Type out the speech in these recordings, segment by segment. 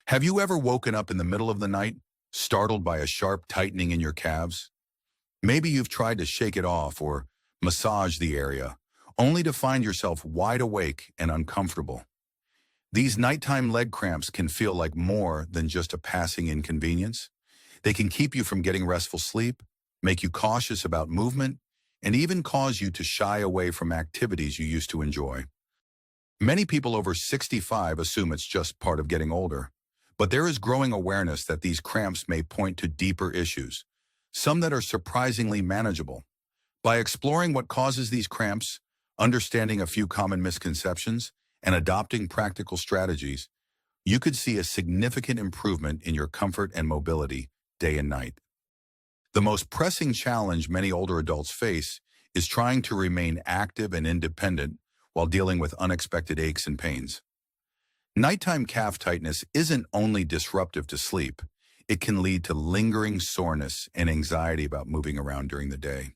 Have you ever woken up in the middle of the night, startled by a sharp tightening in your calves? Maybe you've tried to shake it off or massage the area, only to find yourself wide awake and uncomfortable. These nighttime leg cramps can feel like more than just a passing inconvenience. They can keep you from getting restful sleep, make you cautious about movement, and even cause you to shy away from activities you used to enjoy. Many people over 65 assume it's just part of getting older, but there is growing awareness that these cramps may point to deeper issues, some that are surprisingly manageable. By exploring what causes these cramps, understanding a few common misconceptions, and adopting practical strategies, you could see a significant improvement in your comfort and mobility day and night. The most pressing challenge many older adults face is trying to remain active and independent while dealing with unexpected aches and pains. Nighttime calf tightness isn't only disruptive to sleep, it can lead to lingering soreness and anxiety about moving around during the day.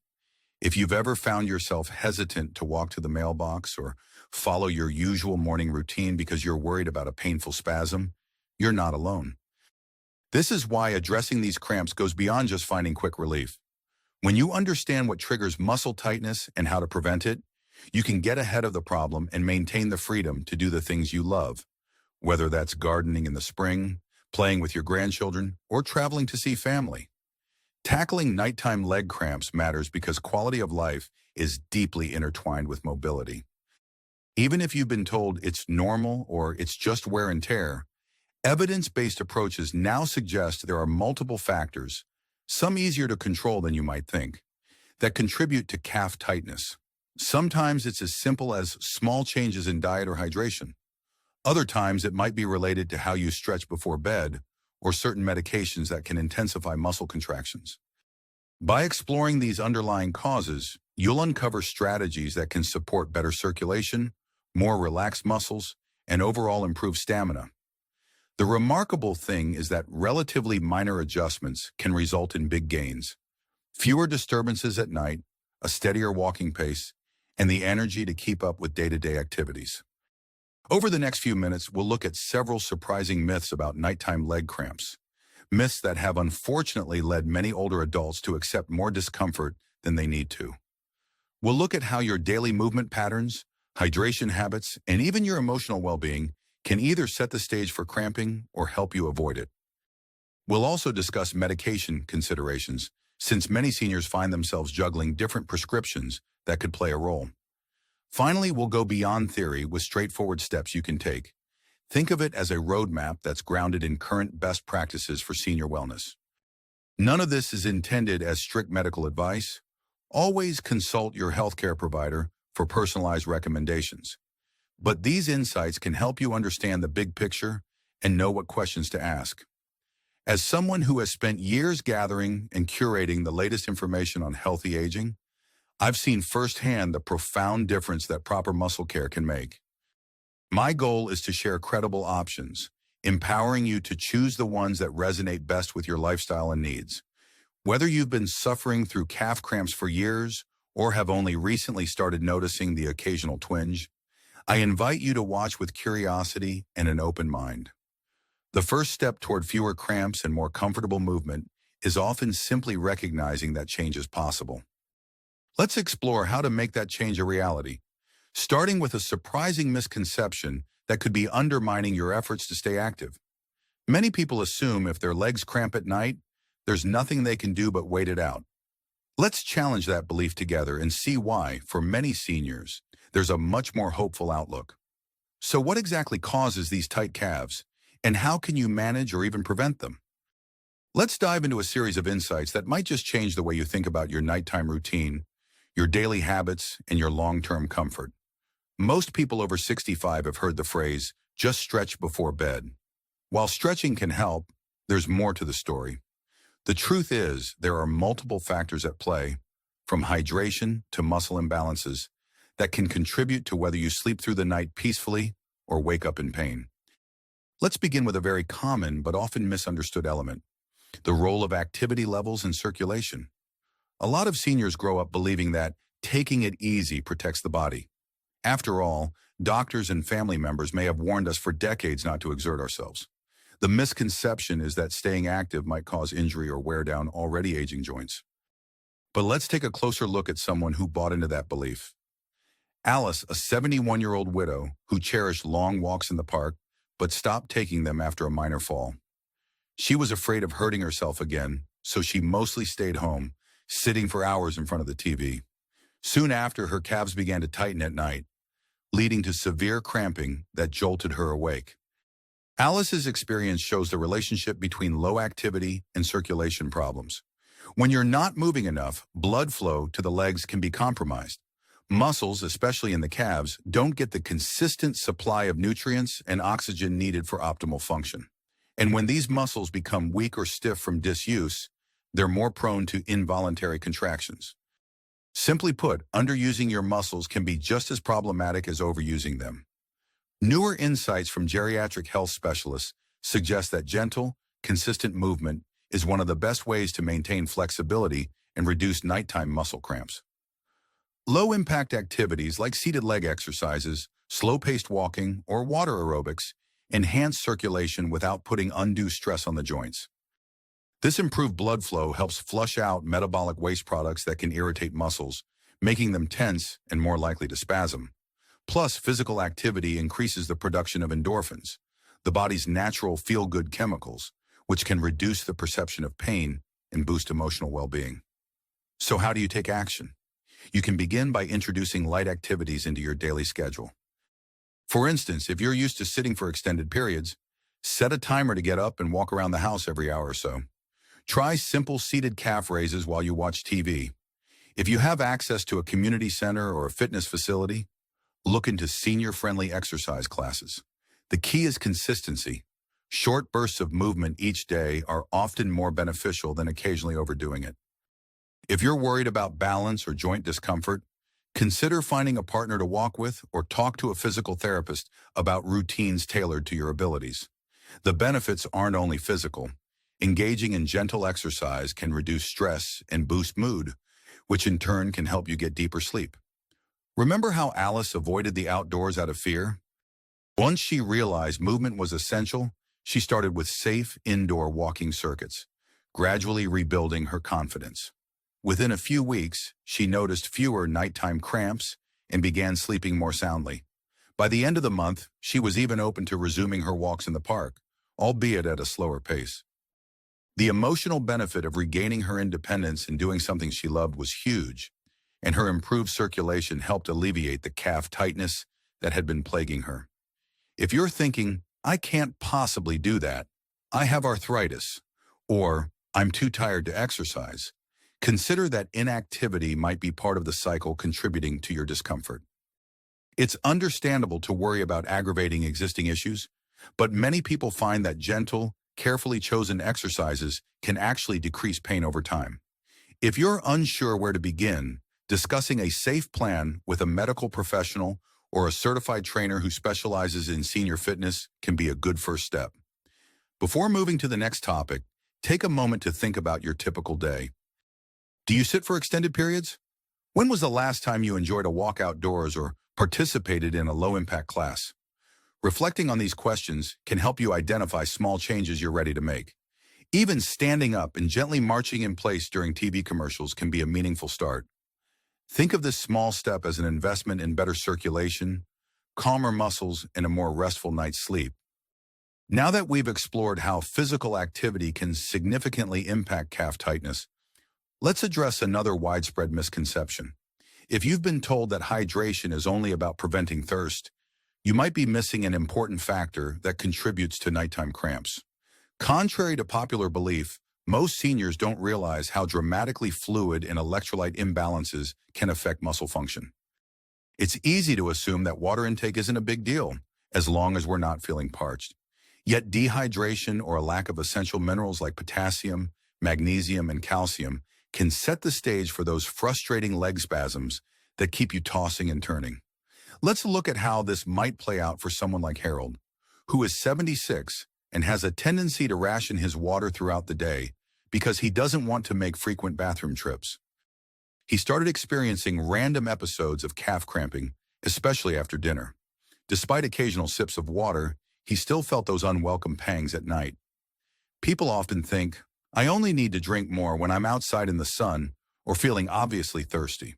If you've ever found yourself hesitant to walk to the mailbox or follow your usual morning routine because you're worried about a painful spasm, you're not alone. This is why addressing these cramps goes beyond just finding quick relief. When you understand what triggers muscle tightness and how to prevent it, you can get ahead of the problem and maintain the freedom to do the things you love, whether that's gardening in the spring, playing with your grandchildren, or traveling to see family. Tackling nighttime leg cramps matters because quality of life is deeply intertwined with mobility. Even if you've been told it's normal or it's just wear and tear, evidence-based approaches now suggest there are multiple factors, some easier to control than you might think, that contribute to calf tightness. Sometimes it's as simple as small changes in diet or hydration. Other times it might be related to how you stretch before bed or certain medications that can intensify muscle contractions. By exploring these underlying causes, you'll uncover strategies that can support better circulation, more relaxed muscles, and overall improved stamina. The remarkable thing is that relatively minor adjustments can result in big gains. Fewer disturbances at night, a steadier walking pace, and the energy to keep up with day-to-day activities. Over the next few minutes, we'll look at several surprising myths about nighttime leg cramps. Myths that have unfortunately led many older adults to accept more discomfort than they need to. We'll look at how your daily movement patterns, hydration habits, and even your emotional well-being can either set the stage for cramping or help you avoid it. We'll also discuss medication considerations, since many seniors find themselves juggling different prescriptions that could play a role. Finally, we'll go beyond theory with straightforward steps you can take. Think of it as a roadmap that's grounded in current best practices for senior wellness. None of this is intended as strict medical advice. Always consult your healthcare provider for personalized recommendations. But these insights can help you understand the big picture and know what questions to ask. As someone who has spent years gathering and curating the latest information on healthy aging, I've seen firsthand the profound difference that proper muscle care can make. My goal is to share credible options, empowering you to choose the ones that resonate best with your lifestyle and needs. Whether you've been suffering through calf cramps for years or have only recently started noticing the occasional twinge, I invite you to watch with curiosity and an open mind. The first step toward fewer cramps and more comfortable movement is often simply recognizing that change is possible. Let's explore how to make that change a reality, starting with a surprising misconception that could be undermining your efforts to stay active. Many people assume if their legs cramp at night, there's nothing they can do but wait it out. Let's challenge that belief together and see why, for many seniors, there's a much more hopeful outlook. So what exactly causes these tight calves, and how can you manage or even prevent them? Let's dive into a series of insights that might just change the way you think about your nighttime routine, your daily habits, and your long-term comfort. Most people over 65 have heard the phrase, just stretch before bed. While stretching can help, there's more to the story. The truth is, there are multiple factors at play, from hydration to muscle imbalances, that can contribute to whether you sleep through the night peacefully or wake up in pain. Let's begin with a very common but often misunderstood element, the role of activity levels in circulation. A lot of seniors grow up believing that taking it easy protects the body. After all, doctors and family members may have warned us for decades not to exert ourselves. The misconception is that staying active might cause injury or wear down already aging joints. But let's take a closer look at someone who bought into that belief. Alice, a 71-year-old widow who cherished long walks in the park, but stopped taking them after a minor fall. She was afraid of hurting herself again, so she mostly stayed home, sitting for hours in front of the TV. Soon after, her calves began to tighten at night, leading to severe cramping that jolted her awake. Alice's experience shows the relationship between low activity and circulation problems. When you're not moving enough, blood flow to the legs can be compromised. Muscles, especially in the calves, don't get the consistent supply of nutrients and oxygen needed for optimal function. And when these muscles become weak or stiff from disuse, they're more prone to involuntary contractions. Simply put, underusing your muscles can be just as problematic as overusing them. Newer insights from geriatric health specialists suggest that gentle, consistent movement is one of the best ways to maintain flexibility and reduce nighttime muscle cramps. Low-impact activities like seated leg exercises, slow-paced walking, or water aerobics enhance circulation without putting undue stress on the joints. This improved blood flow helps flush out metabolic waste products that can irritate muscles, making them tense and more likely to spasm. Plus, physical activity increases the production of endorphins, the body's natural feel-good chemicals, which can reduce the perception of pain and boost emotional well-being. So how do you take action? You can begin by introducing light activities into your daily schedule. For instance, if you're used to sitting for extended periods, set a timer to get up and walk around the house every hour or so. Try simple seated calf raises while you watch TV. If you have access to a community center or a fitness facility, look into senior-friendly exercise classes. The key is consistency. Short bursts of movement each day are often more beneficial than occasionally overdoing it. If you're worried about balance or joint discomfort, consider finding a partner to walk with or talk to a physical therapist about routines tailored to your abilities. The benefits aren't only physical. Engaging in gentle exercise can reduce stress and boost mood, which in turn can help you get deeper sleep. Remember how Alice avoided the outdoors out of fear? Once she realized movement was essential, she started with safe indoor walking circuits, gradually rebuilding her confidence. Within a few weeks, she noticed fewer nighttime cramps and began sleeping more soundly. By the end of the month, she was even open to resuming her walks in the park, albeit at a slower pace. The emotional benefit of regaining her independence and doing something she loved was huge, and her improved circulation helped alleviate the calf tightness that had been plaguing her. If you're thinking, I can't possibly do that, I have arthritis, or I'm too tired to exercise, consider that inactivity might be part of the cycle contributing to your discomfort. It's understandable to worry about aggravating existing issues, but many people find that gentle, carefully chosen exercises can actually decrease pain over time. If you're unsure where to begin, discussing a safe plan with a medical professional or a certified trainer who specializes in senior fitness can be a good first step. Before moving to the next topic, take a moment to think about your typical day. Do you sit for extended periods? When was the last time you enjoyed a walk outdoors or participated in a low-impact class? Reflecting on these questions can help you identify small changes you're ready to make. Even standing up and gently marching in place during TV commercials can be a meaningful start. Think of this small step as an investment in better circulation, calmer muscles, and a more restful night's sleep. Now that we've explored how physical activity can significantly impact calf tightness, let's address another widespread misconception. If you've been told that hydration is only about preventing thirst, you might be missing an important factor that contributes to nighttime cramps. Contrary to popular belief, most seniors don't realize how dramatically fluid and electrolyte imbalances can affect muscle function. It's easy to assume that water intake isn't a big deal, as long as we're not feeling parched. Yet dehydration or a lack of essential minerals like potassium, magnesium, and calcium can set the stage for those frustrating leg spasms that keep you tossing and turning. Let's look at how this might play out for someone like Harold, who is 76 and has a tendency to ration his water throughout the day because he doesn't want to make frequent bathroom trips. He started experiencing random episodes of calf cramping, especially after dinner. Despite occasional sips of water, he still felt those unwelcome pangs at night. People often think, I only need to drink more when I'm outside in the sun or feeling obviously thirsty.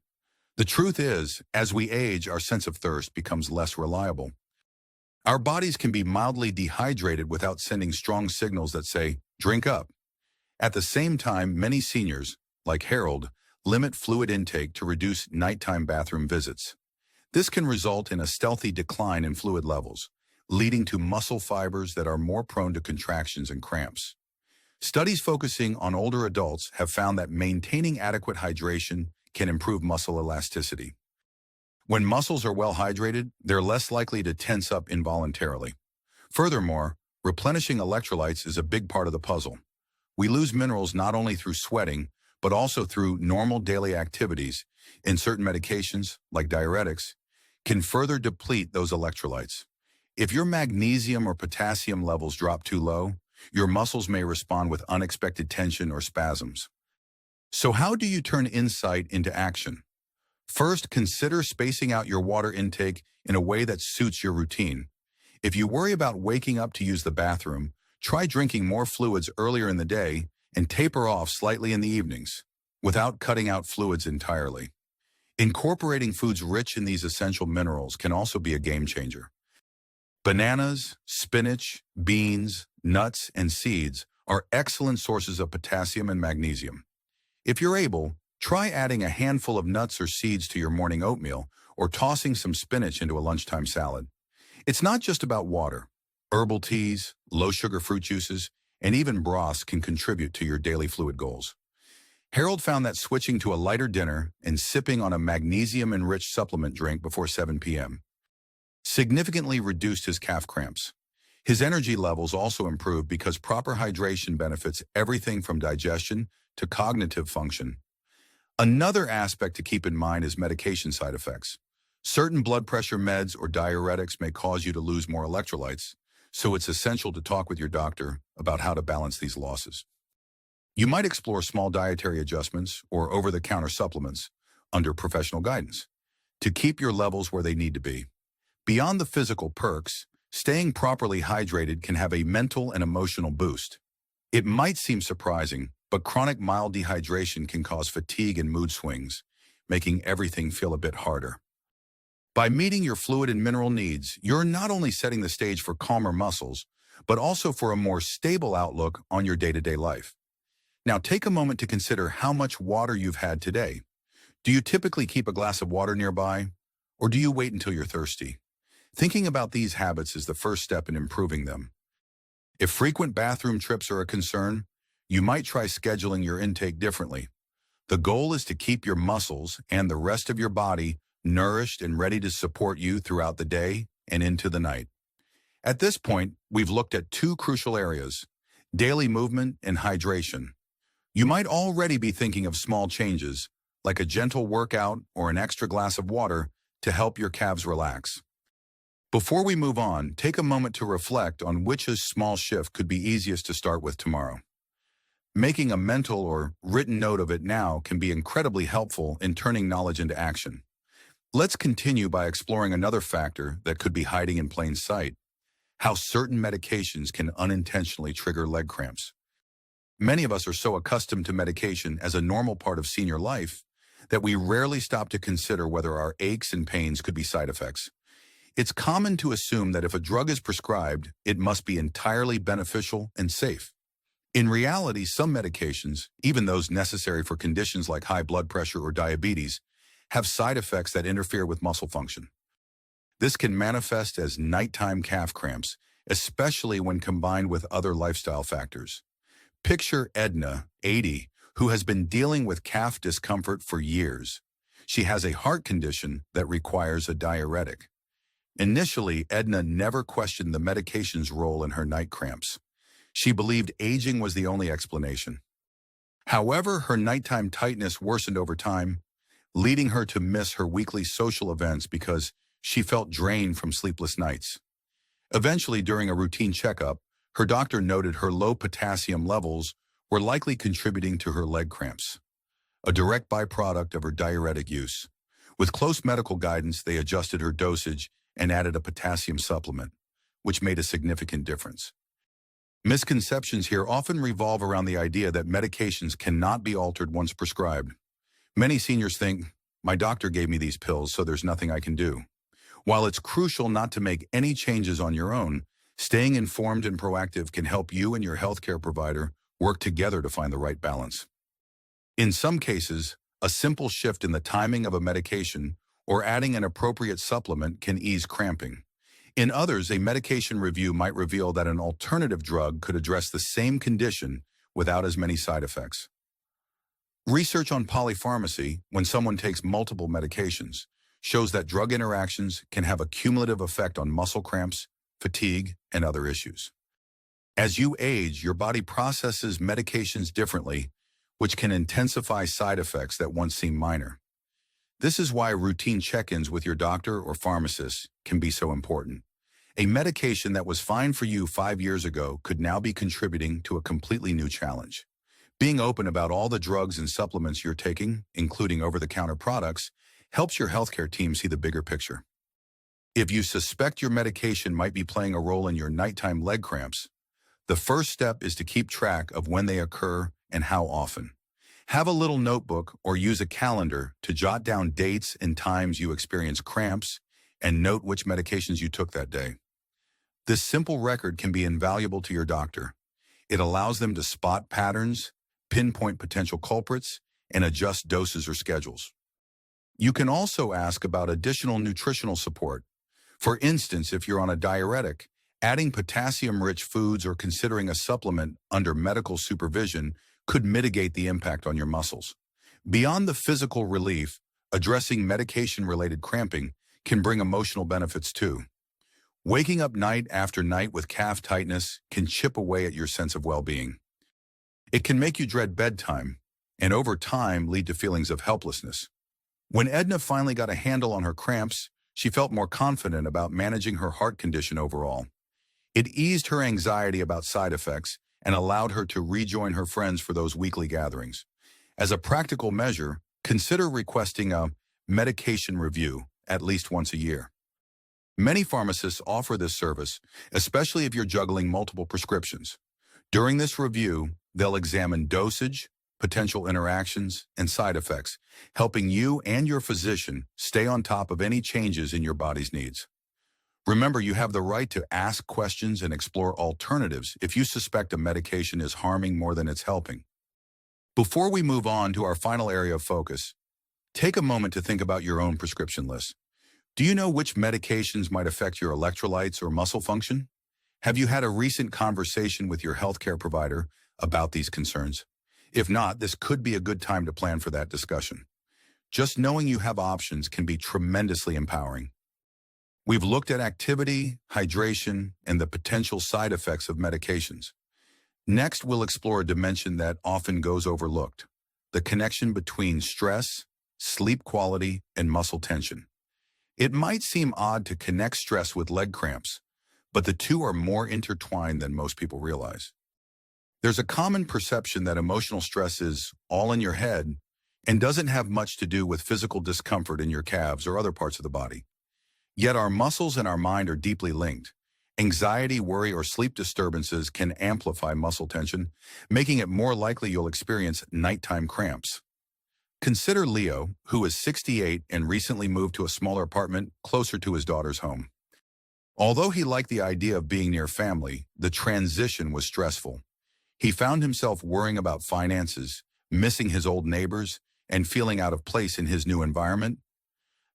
The truth is, as we age, our sense of thirst becomes less reliable. Our bodies can be mildly dehydrated without sending strong signals that say, drink up. At the same time, many seniors, like Harold, limit fluid intake to reduce nighttime bathroom visits. This can result in a stealthy decline in fluid levels, leading to muscle fibers that are more prone to contractions and cramps. Studies focusing on older adults have found that maintaining adequate hydration can improve muscle elasticity. When muscles are well hydrated, they're less likely to tense up involuntarily. Furthermore, replenishing electrolytes is a big part of the puzzle. We lose minerals not only through sweating, but also through normal daily activities, and certain medications, like diuretics, can further deplete those electrolytes. If your magnesium or potassium levels drop too low, your muscles may respond with unexpected tension or spasms. So how do you turn insight into action? First, consider spacing out your water intake in a way that suits your routine. If you worry about waking up to use the bathroom, try drinking more fluids earlier in the day and taper off slightly in the evenings, without cutting out fluids entirely. Incorporating foods rich in these essential minerals can also be a game changer. Bananas, spinach, beans, nuts, and seeds are excellent sources of potassium and magnesium. If you're able, try adding a handful of nuts or seeds to your morning oatmeal or tossing some spinach into a lunchtime salad. It's not just about water. Herbal teas, low-sugar fruit juices, and even broths can contribute to your daily fluid goals. Harold found that switching to a lighter dinner and sipping on a magnesium-enriched supplement drink before 7 p.m. significantly reduced his calf cramps. His energy levels also improved because proper hydration benefits everything from digestion to cognitive function. Another aspect to keep in mind is medication side effects. Certain blood pressure meds or diuretics may cause you to lose more electrolytes, so it's essential to talk with your doctor about how to balance these losses. You might explore small dietary adjustments or over-the-counter supplements under professional guidance to keep your levels where they need to be. Beyond the physical perks, staying properly hydrated can have a mental and emotional boost. It might seem surprising, but chronic mild dehydration can cause fatigue and mood swings, making everything feel a bit harder. By meeting your fluid and mineral needs, you're not only setting the stage for calmer muscles, but also for a more stable outlook on your day-to-day life. Now take a moment to consider how much water you've had today. Do you typically keep a glass of water nearby, or do you wait until you're thirsty? Thinking about these habits is the first step in improving them. If frequent bathroom trips are a concern, you might try scheduling your intake differently. The goal is to keep your muscles and the rest of your body nourished and ready to support you throughout the day and into the night. At this point, we've looked at two crucial areas: daily movement and hydration. You might already be thinking of small changes, like a gentle workout or an extra glass of water to help your calves relax. Before we move on, take a moment to reflect on which small shift could be easiest to start with tomorrow. Making a mental or written note of it now can be incredibly helpful in turning knowledge into action. Let's continue by exploring another factor that could be hiding in plain sight: how certain medications can unintentionally trigger leg cramps. Many of us are so accustomed to medication as a normal part of senior life that we rarely stop to consider whether our aches and pains could be side effects. It's common to assume that if a drug is prescribed, it must be entirely beneficial and safe. In reality, some medications, even those necessary for conditions like high blood pressure or diabetes, have side effects that interfere with muscle function. This can manifest as nighttime calf cramps, especially when combined with other lifestyle factors. Picture Edna, 80, who has been dealing with calf discomfort for years. She has a heart condition that requires a diuretic. Initially, Edna never questioned the medication's role in her night cramps. She believed aging was the only explanation. However, her nighttime tightness worsened over time, leading her to miss her weekly social events because she felt drained from sleepless nights. Eventually, during a routine checkup, her doctor noted her low potassium levels were likely contributing to her leg cramps, a direct byproduct of her diuretic use. With close medical guidance, they adjusted her dosage and added a potassium supplement, which made a significant difference. Misconceptions here often revolve around the idea that medications cannot be altered once prescribed. Many seniors think, my doctor gave me these pills, so there's nothing I can do. While it's crucial not to make any changes on your own, staying informed and proactive can help you and your healthcare provider work together to find the right balance. In some cases, a simple shift in the timing of a medication or adding an appropriate supplement can ease cramping. In others, a medication review might reveal that an alternative drug could address the same condition without as many side effects. Research on polypharmacy, when someone takes multiple medications, shows that drug interactions can have a cumulative effect on muscle cramps, fatigue, and other issues. As you age, your body processes medications differently, which can intensify side effects that once seemed minor. This is why routine check-ins with your doctor or pharmacist can be so important. A medication that was fine for you 5 years ago could now be contributing to a completely new challenge. Being open about all the drugs and supplements you're taking, including over-the-counter products, helps your healthcare team see the bigger picture. If you suspect your medication might be playing a role in your nighttime leg cramps, the first step is to keep track of when they occur and how often. Have a little notebook or use a calendar to jot down dates and times you experience cramps and note which medications you took that day. This simple record can be invaluable to your doctor. It allows them to spot patterns, pinpoint potential culprits, and adjust doses or schedules. You can also ask about additional nutritional support. For instance, if you're on a diuretic, adding potassium-rich foods or considering a supplement under medical supervision could mitigate the impact on your muscles. Beyond the physical relief, addressing medication-related cramping can bring emotional benefits too. Waking up night after night with calf tightness can chip away at your sense of well-being. It can make you dread bedtime, and over time lead to feelings of helplessness. When Edna finally got a handle on her cramps, she felt more confident about managing her heart condition overall. It eased her anxiety about side effects and allowed her to rejoin her friends for those weekly gatherings. As a practical measure, consider requesting a medication review at least once a year. Many pharmacists offer this service, especially if you're juggling multiple prescriptions. During this review, they'll examine dosage, potential interactions, and side effects, helping you and your physician stay on top of any changes in your body's needs. Remember, you have the right to ask questions and explore alternatives if you suspect a medication is harming more than it's helping. Before we move on to our final area of focus, take a moment to think about your own prescription list. Do you know which medications might affect your electrolytes or muscle function? Have you had a recent conversation with your healthcare provider about these concerns? If not, this could be a good time to plan for that discussion. Just knowing you have options can be tremendously empowering. We've looked at activity, hydration, and the potential side effects of medications. Next, we'll explore a dimension that often goes overlooked: the connection between stress, sleep quality, and muscle tension. It might seem odd to connect stress with leg cramps, but the two are more intertwined than most people realize. There's a common perception that emotional stress is all in your head and doesn't have much to do with physical discomfort in your calves or other parts of the body. Yet our muscles and our mind are deeply linked. Anxiety, worry, or sleep disturbances can amplify muscle tension, making it more likely you'll experience nighttime cramps. Consider Leo, who is 68 and recently moved to a smaller apartment closer to his daughter's home. Although he liked the idea of being near family, the transition was stressful. He found himself worrying about finances, missing his old neighbors, and feeling out of place in his new environment.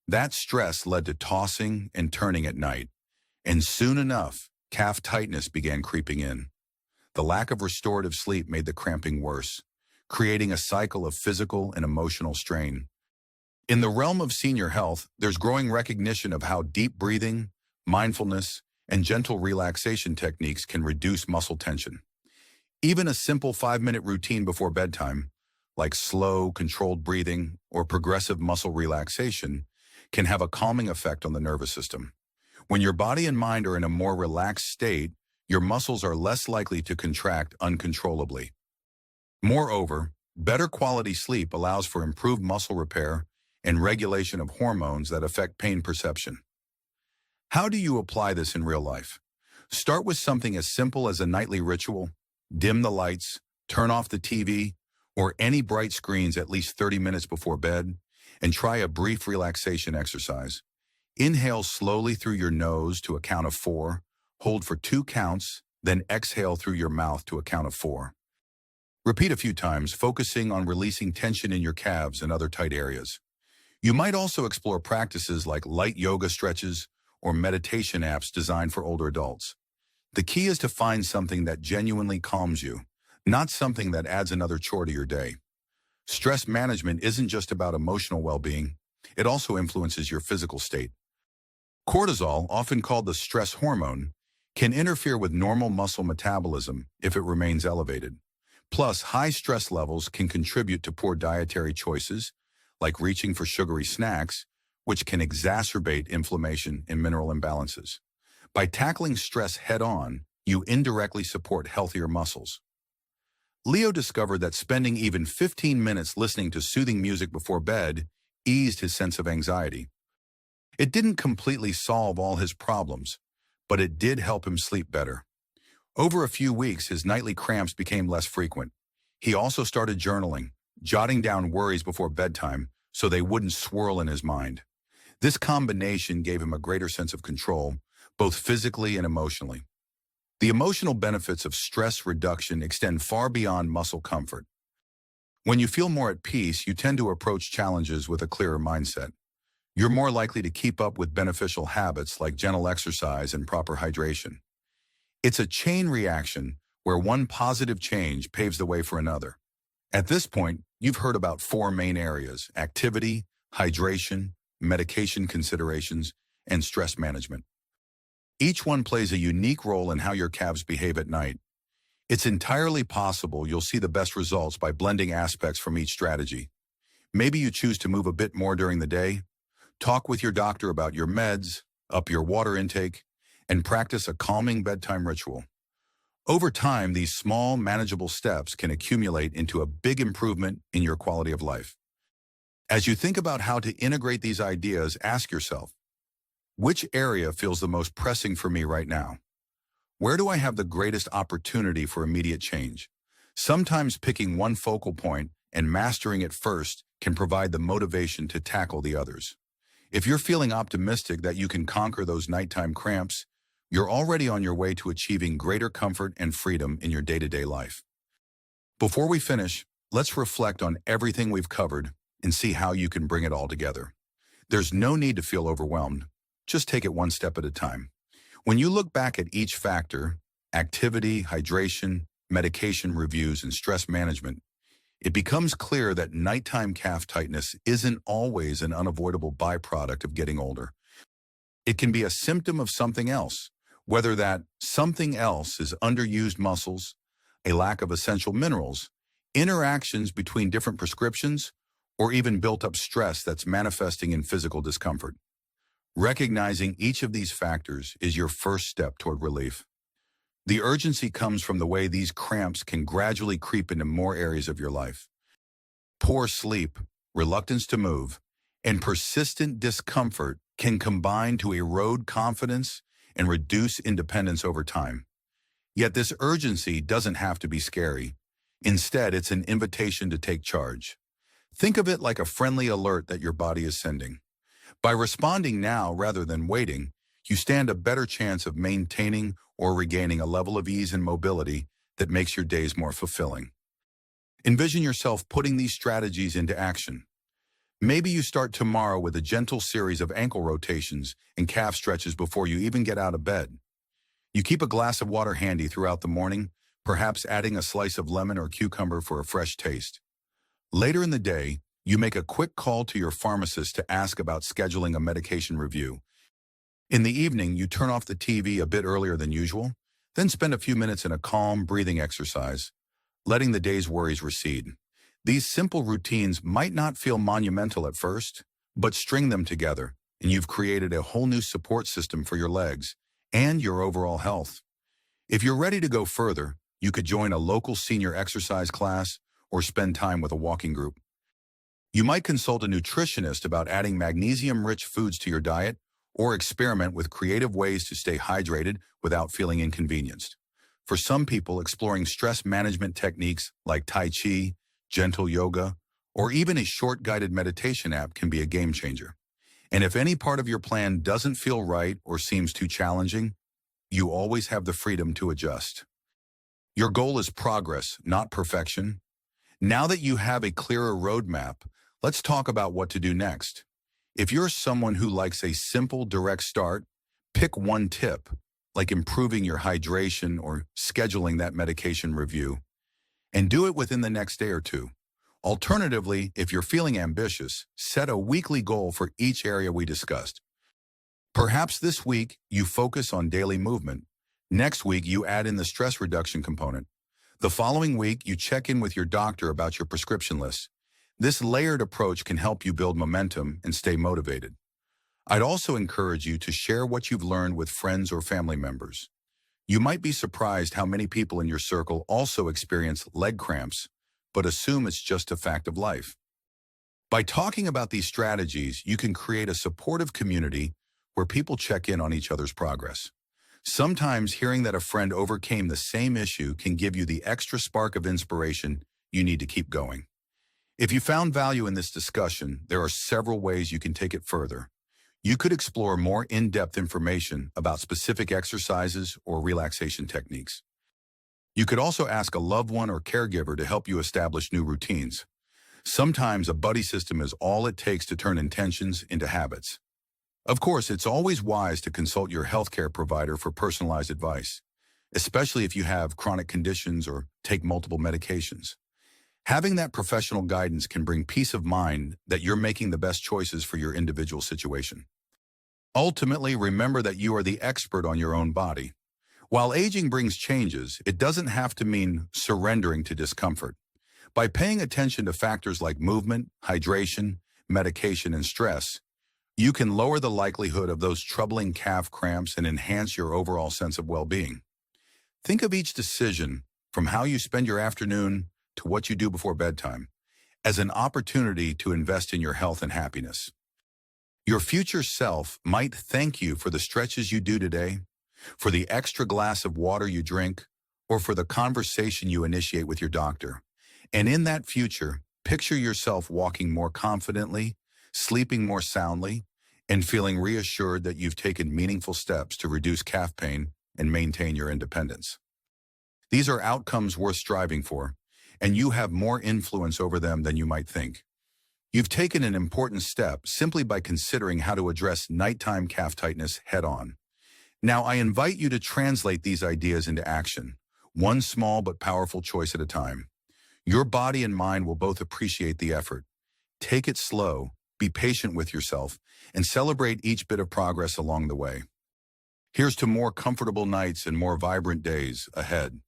That stress led to tossing and turning at night, and soon enough, calf tightness began creeping in. The lack of restorative sleep made the cramping worse, creating a cycle of physical and emotional strain. In the realm of senior health, there's growing recognition of how deep breathing, mindfulness, and gentle relaxation techniques can reduce muscle tension. Even a simple 5-minute routine before bedtime, like slow, controlled breathing or progressive muscle relaxation, can have a calming effect on the nervous system. When your body and mind are in a more relaxed state, your muscles are less likely to contract uncontrollably. Moreover, better quality sleep allows for improved muscle repair and regulation of hormones that affect pain perception. How do you apply this in real life? Start with something as simple as a nightly ritual. Dim the lights, turn off the TV, or any bright screens at least 30 minutes before bed, and try a brief relaxation exercise. Inhale slowly through your nose to a count of 4, hold for 2 counts, then exhale through your mouth to a count of 4. Repeat a few times, focusing on releasing tension in your calves and other tight areas. You might also explore practices like light yoga stretches or meditation apps designed for older adults. The key is to find something that genuinely calms you, not something that adds another chore to your day. Stress management isn't just about emotional well-being, it also influences your physical state. Cortisol, often called the stress hormone, can interfere with normal muscle metabolism if it remains elevated. Plus, high stress levels can contribute to poor dietary choices, like reaching for sugary snacks, which can exacerbate inflammation and mineral imbalances. By tackling stress head-on, you indirectly support healthier muscles. Leo discovered that spending even 15 minutes listening to soothing music before bed eased his sense of anxiety. It didn't completely solve all his problems, but it did help him sleep better. Over a few weeks, his nightly cramps became less frequent. He also started journaling, jotting down worries before bedtime so they wouldn't swirl in his mind. This combination gave him a greater sense of control, both physically and emotionally. The emotional benefits of stress reduction extend far beyond muscle comfort. When you feel more at peace, you tend to approach challenges with a clearer mindset. You're more likely to keep up with beneficial habits like gentle exercise and proper hydration. It's a chain reaction where one positive change paves the way for another. At this point, you've heard about 4 main areas: activity, hydration, medication considerations, and stress management. Each one plays a unique role in how your calves behave at night. It's entirely possible you'll see the best results by blending aspects from each strategy. Maybe you choose to move a bit more during the day, talk with your doctor about your meds, up your water intake, and practice a calming bedtime ritual. Over time, these small, manageable steps can accumulate into a big improvement in your quality of life. As you think about how to integrate these ideas, ask yourself, which area feels the most pressing for me right now? Where do I have the greatest opportunity for immediate change? Sometimes picking one focal point and mastering it first can provide the motivation to tackle the others. If you're feeling optimistic that you can conquer those nighttime cramps, you're already on your way to achieving greater comfort and freedom in your day-to-day life. Before we finish, let's reflect on everything we've covered and see how you can bring it all together. There's no need to feel overwhelmed. Just take it one step at a time. When you look back at each factor, activity, hydration, medication reviews, and stress management, it becomes clear that nighttime calf tightness isn't always an unavoidable byproduct of getting older. It can be a symptom of something else, whether that something else is underused muscles, a lack of essential minerals, interactions between different prescriptions, or even built-up stress that's manifesting in physical discomfort. Recognizing each of these factors is your first step toward relief. The urgency comes from the way these cramps can gradually creep into more areas of your life. Poor sleep, reluctance to move, and persistent discomfort can combine to erode confidence and reduce independence over time. Yet this urgency doesn't have to be scary. Instead, it's an invitation to take charge. Think of it like a friendly alert that your body is sending. By responding now rather than waiting, you stand a better chance of maintaining or regaining a level of ease and mobility that makes your days more fulfilling. Envision yourself putting these strategies into action. Maybe you start tomorrow with a gentle series of ankle rotations and calf stretches before you even get out of bed. You keep a glass of water handy throughout the morning, perhaps adding a slice of lemon or cucumber for a fresh taste. Later in the day, you make a quick call to your pharmacist to ask about scheduling a medication review. In the evening, you turn off the TV a bit earlier than usual, then spend a few minutes in a calm, breathing exercise, letting the day's worries recede. These simple routines might not feel monumental at first, but string them together, and you've created a whole new support system for your legs and your overall health. If you're ready to go further, you could join a local senior exercise class or spend time with a walking group. You might consult a nutritionist about adding magnesium-rich foods to your diet or experiment with creative ways to stay hydrated without feeling inconvenienced. For some people, exploring stress management techniques like Tai Chi, gentle yoga, or even a short guided meditation app can be a game changer. And if any part of your plan doesn't feel right or seems too challenging, you always have the freedom to adjust. Your goal is progress, not perfection. Now that you have a clearer roadmap, let's talk about what to do next. If you're someone who likes a simple, direct start, pick one tip, like improving your hydration or scheduling that medication review, and do it within the next day or two. Alternatively, if you're feeling ambitious, set a weekly goal for each area we discussed. Perhaps this week you focus on daily movement. Next week you add in the stress reduction component. The following week you check in with your doctor about your prescription list. This layered approach can help you build momentum and stay motivated. I'd also encourage you to share what you've learned with friends or family members. You might be surprised how many people in your circle also experience leg cramps, but assume it's just a fact of life. By talking about these strategies, you can create a supportive community where people check in on each other's progress. Sometimes hearing that a friend overcame the same issue can give you the extra spark of inspiration you need to keep going. If you found value in this discussion, there are several ways you can take it further. You could explore more in-depth information about specific exercises or relaxation techniques. You could also ask a loved one or caregiver to help you establish new routines. Sometimes a buddy system is all it takes to turn intentions into habits. Of course, it's always wise to consult your healthcare provider for personalized advice, especially if you have chronic conditions or take multiple medications. Having that professional guidance can bring peace of mind that you're making the best choices for your individual situation. Ultimately, remember that you are the expert on your own body. While aging brings changes, it doesn't have to mean surrendering to discomfort. By paying attention to factors like movement, hydration, medication, and stress, you can lower the likelihood of those troubling calf cramps and enhance your overall sense of well-being. Think of each decision, from how you spend your afternoon to what you do before bedtime, as an opportunity to invest in your health and happiness. Your future self might thank you for the stretches you do today, for the extra glass of water you drink, or for the conversation you initiate with your doctor. And in that future, picture yourself walking more confidently, sleeping more soundly, and feeling reassured that you've taken meaningful steps to reduce calf pain and maintain your independence. These are outcomes worth striving for, and you have more influence over them than you might think. You've taken an important step simply by considering how to address nighttime calf tightness head-on. Now, I invite you to translate these ideas into action, one small but powerful choice at a time. Your body and mind will both appreciate the effort. Take it slow, be patient with yourself, and celebrate each bit of progress along the way. Here's to more comfortable nights and more vibrant days ahead.